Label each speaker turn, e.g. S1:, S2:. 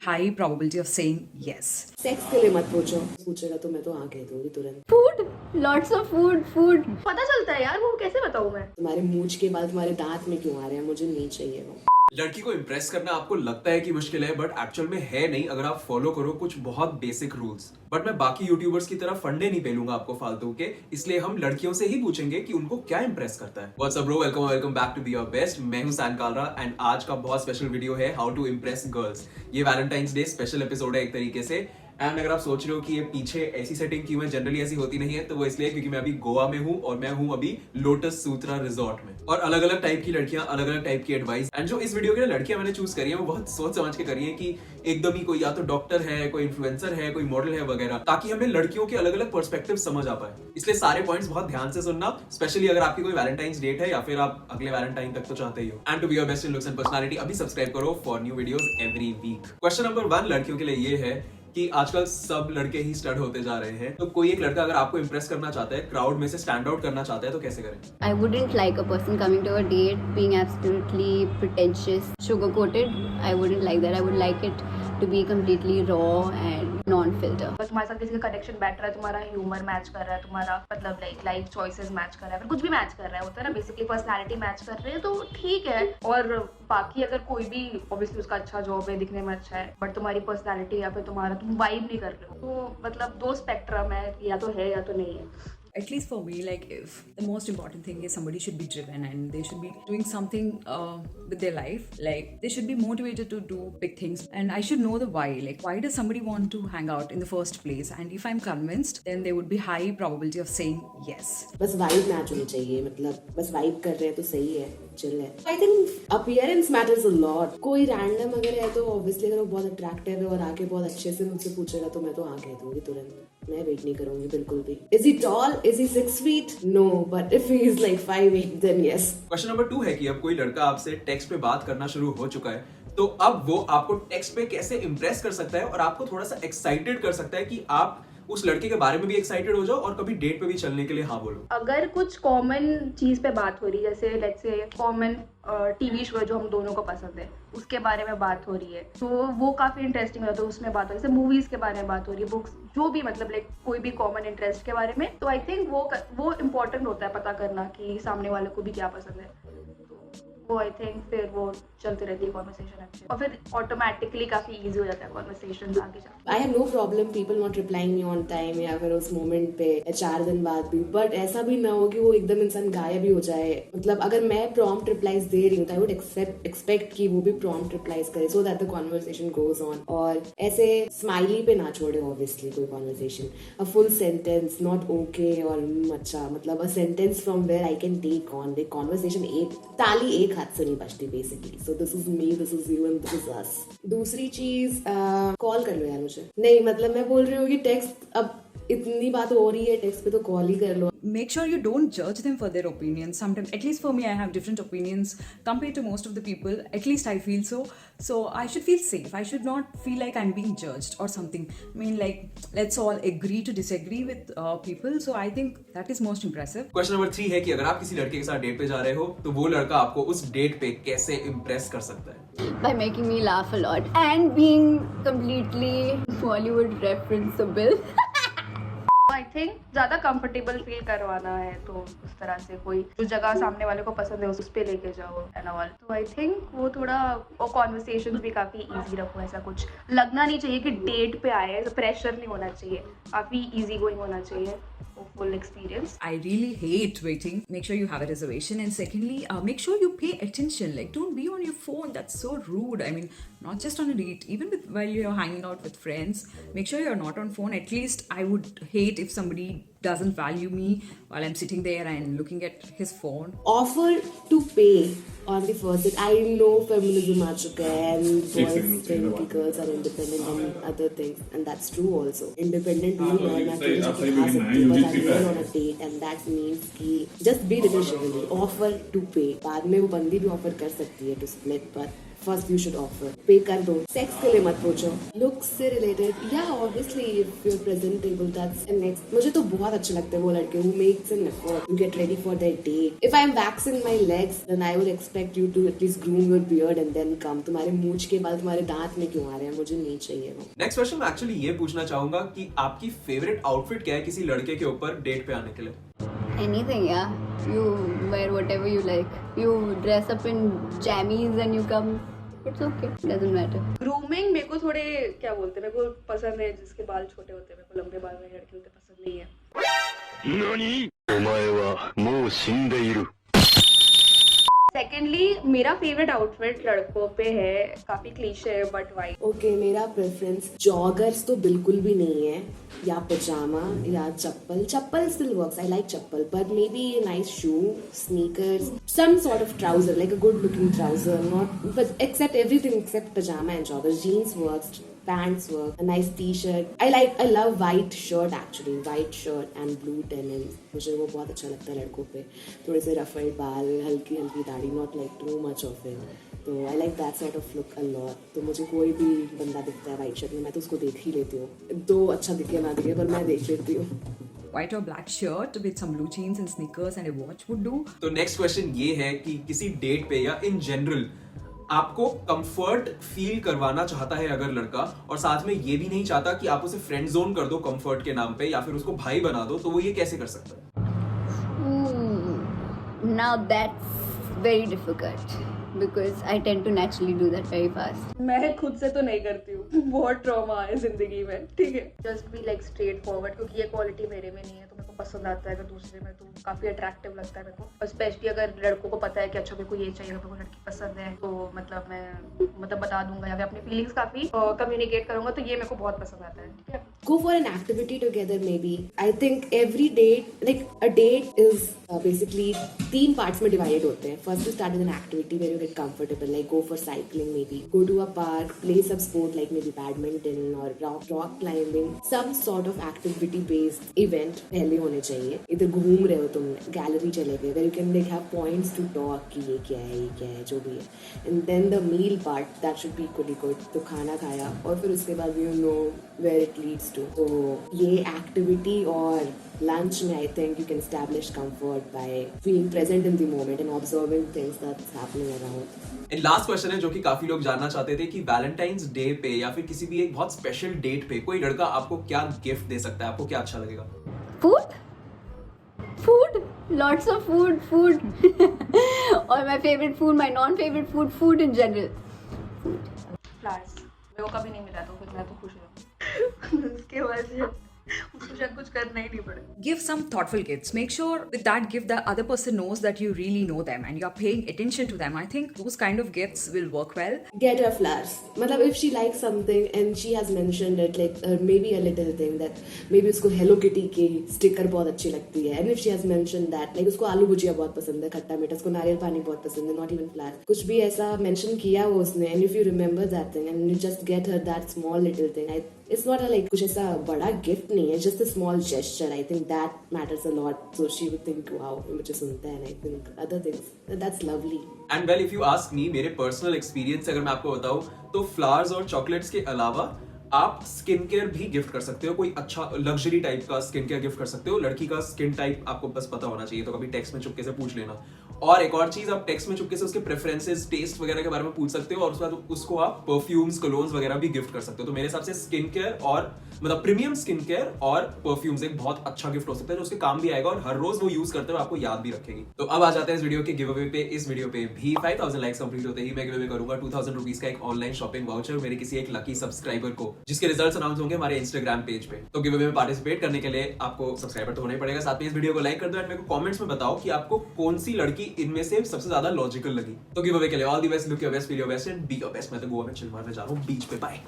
S1: high probability of saying yes.
S2: Sex के लिए मत पूछेगा तो मैं तो हाँ कह दूंगी तुरंत।
S3: फूड, लॉट्स ऑफ फूड पता चलता है यार, वो कैसे बताऊं मैं।
S2: तुम्हारे मूंछ के बाल तुम्हारे दांत में क्यों आ रहे हैं, मुझे नहीं चाहिए वो।
S4: लड़की को इम्प्रेस करना आपको लगता है कि मुश्किल है, बट एक्चुअल में है नहीं अगर आप फॉलो करो कुछ बहुत बेसिक रूल्स। बट मैं बाकी यूट्यूबर्स की तरह फंडे नहीं पेलूंगा आपको फालतू के, इसलिए हम लड़कियों से ही पूछेंगे कि उनको क्या इम्प्रेस करता है। What's up bro, welcome back to be your best. मैं हूं सैन कालरा एंड आज का बहुत स्पेशल वीडियो है हाउ टू इम्प्रेस गर्ल्स। ये वैलेंटाइंस डे स्पेशल एपिसोड है एक तरीके से। एंड अगर आप सोच रहे हो कि ये पीछे ऐसी सेटिंग क्यों है, जनरली ऐसी होती नहीं है, तो वो इसलिए क्योंकि मैं अभी गोवा में हूँ और मैं हूँ अभी लोटस सूत्रा रिजॉर्ट में। और अलग अलग टाइप की लड़कियां, अलग अलग टाइप की एडवाइस। एंड जो इस वीडियो के लिए लड़कियां मैंने चूज करी है वो बहुत सोच समझ के करी है कि एकदम ही कोई या तो डॉक्टर है, कोई इन्फ्लुएंसर है, कोई मॉडल है वगैरह, ताकि हमें लड़कियों के अलग अलग पर्सपेक्टिव समझ आ पाए। इसलिए सारे पॉइंट्स बहुत ध्यान से सुनना, स्पेशली अगर आपकी कोई वैलेंटाइंस डेट है या फिर आप अगले वैलेंटाइन तक तो चाहते ही हो। And to be your best in looks and personality अभी सब्सक्राइब करो for new videos every week. Question number 1 लड़कियों के लिए ये है कि आजकल सब लड़के ही स्टड होते जा रहे हैं, तो कोई एक लड़का अगर आपको इंप्रेस करना चाहता है, क्राउड में से स्टैंड आउट करना चाहता है, तो कैसे करें?
S3: I wouldn't like a person coming to a date being absolutely pretentious, sugar-coated. I wouldn't like that. I would like it to be completely raw and non-filter.
S5: बस तुम्हारे साथ किसी का कनेक्शन बैठ रहा है, तुम्हारा ह्यूमर मैच कर रहा है, तुम्हारा मतलब लाइफ चॉइसेस मैच कर रहा है, फिर कुछ भी मैच कर रहा है, होता है ना, बेसिकली पर्सनालिटी मैच कर रहे हैं तो ठीक है। और बाकी अगर कोई भी ऑब्वियसली उसका अच्छा जॉब है, दिखने में अच्छा है, बट तुम्हारी पर्सनालिटी या फिर तुम वाइब नहीं कर रहे हो, तो मतलब दो स्पेक्ट्रम है, या तो है या तो नहीं है।
S1: At least for me, like, if the most important thing is somebody should be driven and they should be doing something with their life. Like, they should be motivated to do big things, and I should know the why. Like, why does somebody want to hang out in the first place? And if I'm convinced, then there would be high probability of saying yes.
S2: बस vibe match होनी चाहिए, मतलब बस vibe कर रहे हैं तो सही है, चिल है। I think appearance matters a lot. कोई रैंडम अगर है तो ऑब्वियसली अगर वो बहुत अट्रैक्टिव है और आके बहुत अच्छे से मुझसे पूछेगा तो मैं तो हाँ कह दूंगी तुरंत। मैं वेट नहीं करूंगी बिल्कुल भी। Is he tall, is he 6 feet? No, but if he is like 5'8" then yes.
S4: Question number 2 है कि अब कोई लड़का आपसे टेक्स्ट पे बात करना शुरू हो चुका है, तो अब वो आपको टेक्स्ट पे कैसे इंप्रेस कर सकता है और आपको थोड़ा सा एक्साइटेड कर सकता है कि आप उस लड़के के बारे में भी एक्साइटेड हो जाओ और कभी डेट पे भी चलने के लिए हाँ बोलो।
S5: अगर कुछ कॉमन चीज पे बात हो रही है, जैसे let's say common TV show है जो हम दोनों को पसंद है, उसके बारे में बात हो रही है, तो वो काफी इंटरेस्टिंग होता है, उसमें बात हो रही है, जैसे मूवीज के बारे में बात हो रही है, बुक्स, जो भी मतलब लाइक कोई भी कॉमन इंटरेस्ट के बारे में, तो आई थिंक वो इम्पोर्टेंट होता है पता करना कि सामने वाले को भी क्या पसंद है। वो आई थिंक फिर वो चलती रहती है कॉन्वर्सेशन अच्छी, और फिर ऑटोमेटिकली काफी इजी हो जाता है कॉन्वर्सेशन आगे जाके।
S2: I have no problem people not replying me on time या फिर उस मोमेंट पे 4 दिन बाद भी, बट ऐसा भी ना हो कि वो एकदम इंसान गायब ही हो जाए। मतलब अगर मैं प्रॉम्प्ट रिप्लाईज दे रही हूँ तो आई वुड एक्सपेक्ट कि वो भी प्रॉम्प्ट रिप्लाईज करे so that the conversation goes on. और ऐसे स्माइली पे ना छोड़े ऑब्वियसली कोई conversation. A full sentence, not okay और अच्छा, मतलब a sentence from where I can take on the conversation. एक ताली एक हाथ से नहीं बजती basically. So this is me, this is you and this is us. दूसरी चीज, कॉल कर लो यार मुझे। नहीं मतलब मैं बोल रही हूँ कि टेक्स्ट, अब इतनी बात हो रही है टेक्स्ट पे तो कॉल ही कर लो।
S1: Make sure you don't judge them for their opinions. Sometimes, at least for me, I have different opinions compared to most of the people. At least I feel so. So I should feel safe. I should not feel like I'm being judged or something. I mean, like, let's all agree to disagree with people. So I think that is most impressive.
S4: Question number 3 है कि अगर आप किसी लड़के के साथ date पे जा रहे हो, तो वो लड़का आपको उस डेट पे कैसे इम्प्रेस कर सकता है?
S3: By making me laugh a lot and being completely Bollywood referenceable.
S5: I think ज्यादा कंफर्टेबल फील करवाना है तो उस तरह से कोई जो जगह सामने वाले को पसंद है उस पे लेके जाओ एंड ऑल। तो आई थिंक वो थोड़ा, वो कॉन्वर्सेशंस भी काफी इजी रखो। ऐसा कुछ लगना नहीं चाहिए कि डेट पे आए, तो प्रेशर नहीं होना चाहिए, काफी इजी गोइंग होना चाहिए full experience.
S1: I really hate waiting. Make sure you have a reservation, and secondly, make sure you pay attention. Like, don't be on your phone. That's so rude. I mean, not just on a date, even while you're hanging out with friends. Make sure you're not on phone. At least I would hate if somebody doesn't value me while I'm sitting there and looking at his phone.
S2: Offer to pay on the first date. I know feminism आ चुका है and boys think कि girls are independent and other things, and that's true also. Independent हूँ मैं अकेले जाके खा सकती हूँ, but I'm going on a date and that means कि just be little chivalry. Offer to pay. बाद में वो बंदी भी offer कर सकती है to split, but first you should offer. पे कर दो, सेक्स के लिए मत पूछो। लुक्स से रिलेटेड या obviously if you are presentable that's next. मुझे तो बहुत अच्छे लगते हैं वो लड़के who makes an effort to get ready for their date. If I am waxing my legs then I would expect you to at least groom your beard and then come. तुम्हारे मूंछ के बाल तुम्हारे दांत में क्यों आ रहे हैं? मुझे नहीं चाहिए वो।
S4: नेक्स्ट क्वेश्चन मैं एक्चुअली ये पूछना चाहूंगा कि आपकी फेवरेट आउटफिट क्या है किसी लड़के के ऊपर डेट पे आने के लिए?
S3: Anything, yeah. You wear whatever you like. You dress up in jammies and you come. It's okay. Doesn't matter.
S5: Grooming मेरे को थोड़े क्या बोलते हैं, मेरे को पसंद है जिसके बाल छोटे होते हैं। मेरे को लंबे बाल वाले लड़के होते पसंद नहीं है।
S6: 何お前はもう死んでいる。
S5: सेकेंडली मेरा फेवरेट आउटफिट लड़कों पे है, काफी क्लीशे है बट वाइट।
S2: ओके, मेरा प्रेफरेंस जॉगर्स तो बिल्कुल भी नहीं है, या पजामा या चप्पल। Chappal still works, I like chappal, but may be nice shoe, sneakers, some sort of trouser, like a good looking trouser, not but except everything except pyjama and joggers. Jeans works, pants work, a nice t-shirt. I love white shirt actually, white shirt and blue denim. मुझे वो बहुत अच्छा लगता है लड़कों पे। थोड़े से रफल बाल, हल्की हल्की दाढ़ी, not like too much of it. तो I like that sort of look a lot. तो मुझे कोई भी बंदा दिखता है वाइट शर्ट में, मैं तो उसको देख ही लेती हूँ। तो अच्छा दिखे ना दिखे, पर मैं देख लेती हूँ।
S1: White or black shirt with some blue jeans and sneakers and a watch would do.
S4: तो नेक्स्ट क्वेश्चन ये है कि किसी डेट पे या इन जनरल आपको कंफर्ट फील करवाना चाहता है अगर लड़का, और साथ में ये भी नहीं चाहता कि आप उसे फ्रेंड जोन कर दो कंफर्ट के नाम पे या फिर उसको भाई बना दो, तो वो ये कैसे कर सकता है?
S3: Now that's very difficult because I tend to naturally do that very fast.
S5: मैं खुद से तो नहीं करती हूँ, बहुत ट्रॉमा है जिंदगी में, ठीक है। Just be like straight forward, क्योंकि ये क्वालिटी मेरे में नहीं है, तो मेरे को पसंद आता है अगर दूसरे में, तो काफी अट्रैक्टिव लगता है मेरे को। और स्पेशली अगर लड़कों को पता है कि अच्छा मेरे को ये चाहिए, मेरे को लड़की पसंद है, तो मतलब मैं बता दूंगा या फिर अपनी फीलिंग्स काफी कम्युनिकेट करूंगा, तो ये मेरे को बहुत पसंद आता है, ठीक है।
S2: Go for an activity together maybe. I think every date, like a date is basically 3 parts में divided होते हैं. First you start with an activity where you get comfortable, like go for cycling maybe, go to a park, play some sport like maybe badminton or rock climbing, some sort of activity based event पहले होने चाहिए। इधर घूम रहे हो तुम, gallery चले गए, where you can like have points to talk कि ये क्या है जो भी है, and then the meal part that should be equally good. तो खाना खाया और फिर उसके बाद you know where it leads to. तो ये एक्टिविटी और लंच में I think you can establish comfort by being present in the moment and observing things that's happening around.
S4: And last question है जो कि काफी लोग जानना चाहते थे कि वैलेंटाइंस डे पे या फिर किसी भी एक बहुत स्पेशल डेट पे कोई लड़का आपको क्या गिफ्ट दे सकता है, आपको क्या अच्छा लगेगा?
S3: Food, lots of food. Or my favorite food, my non-favorite food in general.
S5: Flowers मेरे को कभी नहीं मिला, तो फिर मैं तो खुश हूँ। उसके बाद से उसको शायद कुछ करना ही नहीं पड़े।
S1: Give some thoughtful gifts. Make sure with that gift the other person knows that you really know them and you're paying attention to them. I think those kind of gifts will work well.
S2: Get her flowers. मतलब if she likes something and she has mentioned it, like maybe a little thing that maybe उसको Hello Kitty की sticker बहुत अच्छी लगती है, and if she has mentioned that like उसको आलू भुजिया बहुत पसंद है, खट्टा मीठा, उसको नारियल पानी बहुत पसंद है, not even flowers, कुछ भी ऐसा mention किया वो उसने, and if you remember that thing and you just get her that small little thing, it's not a like कुछ ऐसा बड़ा गिफ्ट नहीं है, just a small gesture. I think that matters a lot. So she would think, wow, मुझे सुनता है, and I think other things, that's lovely.
S4: And well if you ask me, मेरे personal experience अगर मैं आपको बताऊं तो फ्लावर्स और चॉकलेट्स के अलावा आप स्किन केयर भी गिफ्ट कर सकते हो, कोई अच्छा लग्जरी टाइप का स्किन केयर गिफ्ट कर सकते हो। लड़की का स्किन टाइप आपको बस पता होना चाहिए, तो कभी टेक्स्ट में चुपके से पूछ लेना। और एक और चीज, आप टेक्स्ट में चुपके से उसके प्रेफरेंसेस, टेस्ट वगैरह के बारे में पूछ सकते हो, और उसके बाद उसको आप परफ्यूम्स, कलोन्स वगैरह भी गिफ्ट कर सकते हो। तो मेरे हिसाब से स्किन केयर और मतलब प्रीमियम स्किन केयर और परफ्यूम्स एक बहुत अच्छा गिफ्ट हो सकता है जो उसके काम भी आएगा और हर रोज वो यूज करते हुए आपको याद भी रखेगी। तो अब आ जाते हैं इस वीडियो के गिव अवे पे। इस वीडियो पे भी 5000 लाइक्स कंप्लीट होते ही मैं गिव अवे करूंगा 2000 रुपीज का एक ऑनलाइन शॉपिंग वाउचर मेरे किसी एक लकी सब्सक्राइबर को, जिसके रिजल्ट्स अनाउंस होंगे हमारे इंस्टाग्राम पेज पे। तो गिव अवे में पार्टिसिपेट करने के लिए आपको सब्सक्राइबर तो होना ही पड़ेगा, साथ में इस वीडियो को लाइक कर दो एंड मेरे को कमेंट्स में बताओ कि आपको कौन सी लड़की इनमें से सबसे ज्यादा लॉजिकल लगी। तो गिव अवे के लिए all the best, look your best, feel your best and B your best. मैं तो गोवा में चिल मारने जा रहा हूँ बीच पे। बाय।